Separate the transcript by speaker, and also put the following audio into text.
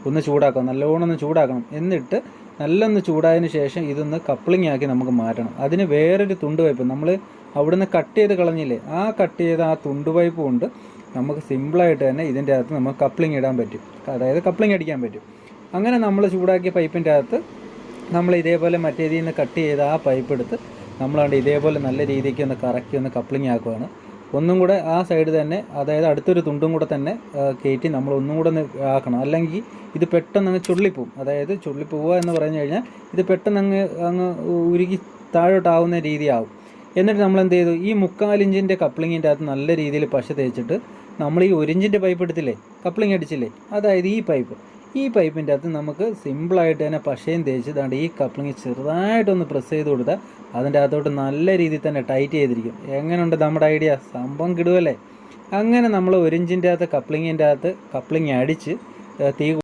Speaker 1: ഒന്ന് ചൂടാക്കണം, നല്ലോണം ഒന്ന് ചൂടാക്കണം. എന്നിട്ട് നല്ലൊന്ന് ചൂടായതിന് ശേഷം ഇതൊന്ന് കപ്ലിംഗ് ആക്കി നമുക്ക് മാറ്റണം. അതിന് വേറൊരു തുണ്ട് പൈപ്പ് നമ്മൾ അവിടുന്ന് കട്ട് ചെയ്ത് കളഞ്ഞില്ലേ, ആ കട്ട് ചെയ്ത ആ തുണ്ട് പൈപ്പ് കൊണ്ട് നമുക്ക് സിമ്പിളായിട്ട് തന്നെ ഇതിൻ്റെ അകത്ത് നമുക്ക് കപ്ലിംഗ് ഇടാൻ പറ്റും, അതായത് കപ്ലിംഗ് അടിക്കാൻ പറ്റും. അങ്ങനെ നമ്മൾ ചൂടാക്കിയ പൈപ്പിൻ്റെ അകത്ത് നമ്മൾ ഇതേപോലെ മറ്റേതിൽ നിന്ന് കട്ട് ചെയ്ത ആ പൈപ്പ് എടുത്ത് നമ്മളാണ്ട് ഇതേപോലെ നല്ല രീതിക്ക് ഒന്ന് കറക്കി ഒന്ന് കപ്ലിംഗ് ആക്കുകയാണ്. ഒന്നും കൂടെ ആ സൈഡ് തന്നെ, അതായത് അടുത്തൊരു തുണ്ടും കൂടെ തന്നെ കയറ്റി നമ്മൾ ഒന്നും കൂടെ ഒന്ന് ആക്കണം. അല്ലെങ്കിൽ ഇത് പെട്ടെന്ന് അങ്ങ് ചുള്ളിപ്പോവും. അതായത് ചുള്ളിപ്പോവുക എന്ന് പറഞ്ഞു കഴിഞ്ഞാൽ ഇത് പെട്ടെന്ന് അങ്ങ് ഉരുകി താഴോട്ടാവുന്ന രീതിയാവും. എന്നിട്ട് നമ്മൾ എന്ത് ചെയ്തു, ഈ 3/4 ഇഞ്ചിൻ്റെ കപ്ലിങ്ങിൻ്റെ അകത്ത് നല്ല രീതിയിൽ പശ തേച്ചിട്ട് നമ്മൾ ഈ 1 ഇഞ്ചിൻ്റെ പൈപ്പ് എടുത്തില്ലേ, കപ്ലിംഗ് അടിച്ചില്ലേ, അതായത് ഈ പൈപ്പിൻ്റെ അകത്ത് നമുക്ക് സിമ്പിളായിട്ട് തന്നെ പശയും തേച്ച് ദാണ്ട് ഈ കപ്ലിങ് ചെറുതായിട്ടൊന്ന് പ്രസ് ചെയ്ത് കൊടുത്താൽ അതിൻ്റെ അകത്തോട്ട് നല്ല രീതിയിൽ തന്നെ ടൈറ്റ് ചെയ്തിരിക്കും. എങ്ങനെയുണ്ട് നമ്മുടെ ഐഡിയ? സംഭവം കിടുവല്ലേ? അങ്ങനെ നമ്മൾ 1 ഇഞ്ചിൻ്റെ അകത്ത് കപ്ലിങ്ങിൻ്റെ അകത്ത് കപ്ലിങ് അടിച്ച് തീ